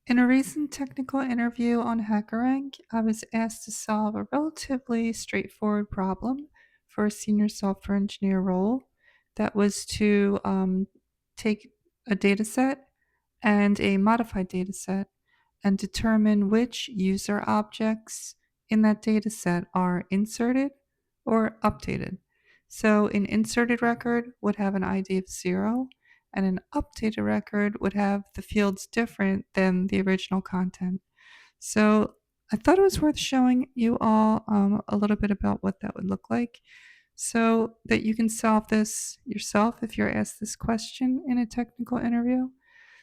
In a recent technical interview on HackerRank, I was asked to solve a relatively straightforward problem for a senior software engineer role that was to take a data set and a modified data set and determine which user objects in that data set are inserted or updated. So, an inserted record would have an ID of 0, and an updated record would have the fields different than the original content. So, I thought it was worth showing you all a little bit about what that would look like so that you can solve this yourself if you're asked this question in a technical interview.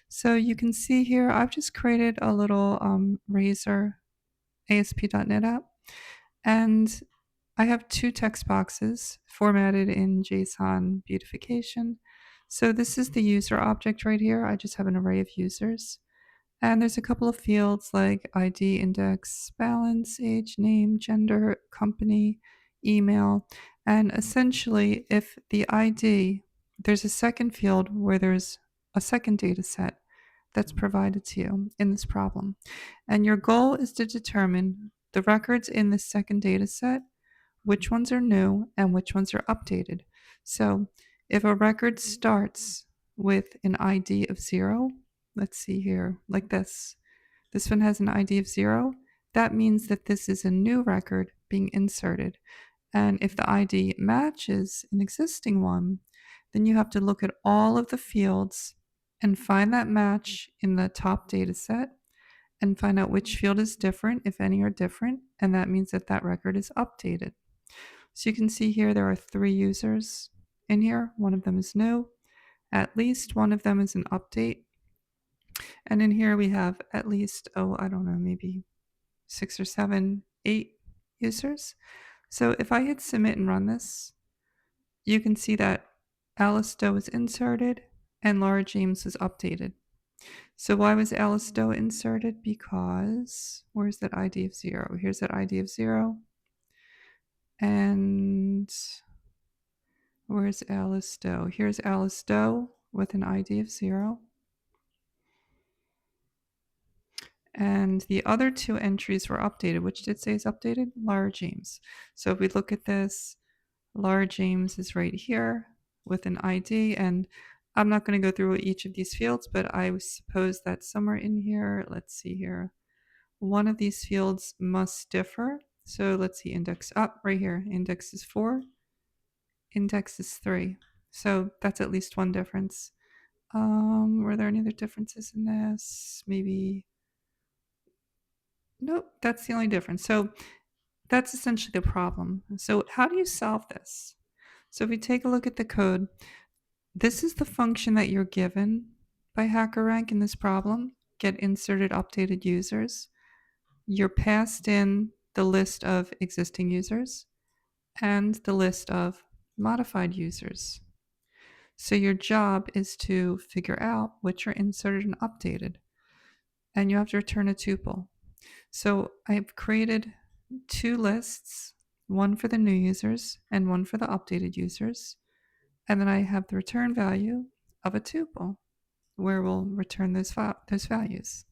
So you can see here, I've just created a little Razor ASP.NET app, and I have two text boxes formatted in JSON beautification. So this is the user object right here. I just have an array of users. And there's a couple of fields like ID, index, balance, age, name, gender, company, email. And essentially, if the ID, there's a second field where there's a second data set that's provided to you in this problem. And your goal is to determine the records in the second data set, which ones are new and which ones are updated. So if a record starts with an ID of 0, let's see here, like this one has an ID of 0, that means that this is a new record being inserted. And if the ID matches an existing one, then you have to look at all of the fields and find that match in the top data set and find out which field is different, if any are different, and that means that that record is updated. So you can see here there are 3 users in here. One of them is new. At least one of them is an update. And in here we have at least, I don't know, maybe 6 or 7, 8 users. So if I hit submit and run this, you can see that Alice Doe was inserted and Laura James was updated. So why was Alice Doe inserted? Because where's that ID of 0? Here's that ID of 0. And where's Alice Doe? Here's Alice Doe with an ID of 0. And the other 2 entries were updated. Which did say is updated? Laura James. So if we look at this, Laura James is right here with an ID. And I'm not going to go through each of these fields, but I suppose that somewhere in here, let's see here, one of these fields must differ. So let's see, index up right here. Index is 4, index is 3. So that's at least one difference. Were there any other differences in this? Maybe. Nope, that's the only difference. So that's essentially the problem. So how do you solve this? So if we take a look at the code, this is the function that you're given by HackerRank in this problem, get inserted updated users. You're passed in the list of existing users and the list of modified users. So your job is to figure out which are inserted and updated, and you have to return a tuple. So I've created 2 lists, one for the new users and one for the updated users. And then I have the return value of a tuple where we'll return those values.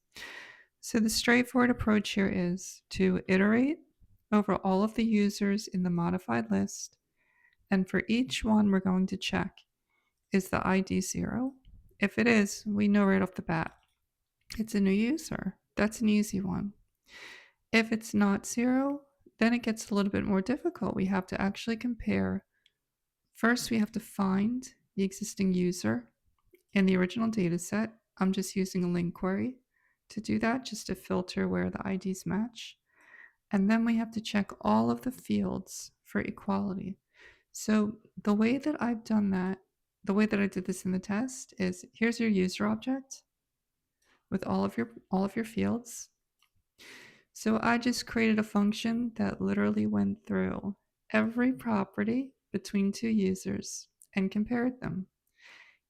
So the straightforward approach here is to iterate over all of the users in the modified list. And for each one, we're going to check, is the ID 0? If it is, we know right off the bat, it's a new user. That's an easy one. If it's not 0, then it gets a little bit more difficult. We have to actually compare. First, we have to find the existing user in the original data set. I'm just using a link query to do that, just to filter where the IDs match. And then we have to check all of the fields for equality. So the way that I've done that, the way that I did this in the test is, here's your user object with all of your fields. So I just created a function that literally went through every property between 2 users and compared them.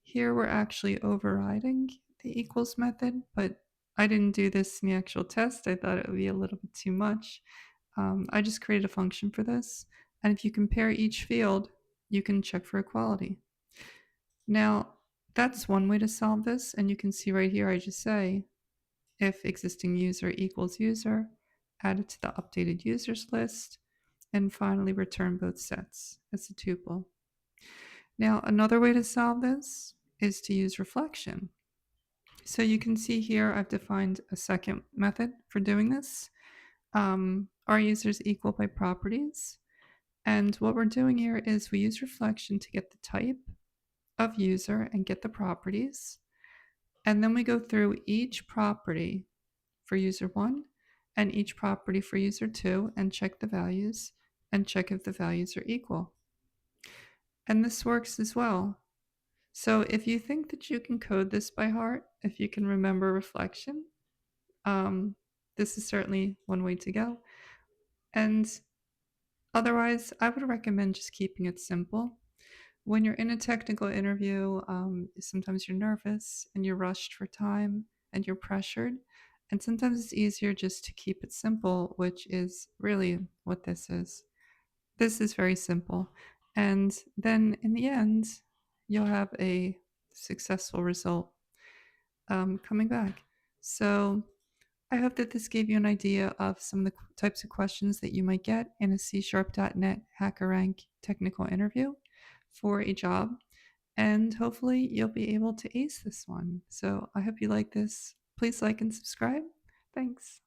Here we're actually overriding the equals method, but I didn't do this in the actual test. I thought it would be a little bit too much. I just created a function for this. And if you compare each field, you can check for equality. Now, that's one way to solve this. And you can see right here, I just say, if existing user equals user, add it to the updated users list, and finally return both sets as a tuple. Now, another way to solve this is to use reflection. So you can see here I've defined a second method for doing this. Are users equal by properties? And what we're doing here is we use reflection to get the type of user and get the properties. And then we go through each property for user 1 and each property for user 2 and check the values and check if the values are equal. And this works as well. So if you think that you can code this by heart, if you can remember reflection, this is certainly one way to go. And otherwise, I would recommend just keeping it simple. When you're in a technical interview, sometimes you're nervous and you're rushed for time and you're pressured. And sometimes it's easier just to keep it simple, which is really what this is. This is very simple. And then in the end, you'll have a successful result coming back. So I hope that this gave you an idea of some of the types of questions that you might get in a C#.NET HackerRank technical interview for a job. And hopefully you'll be able to ace this one. So I hope you like this. Please like and subscribe. Thanks.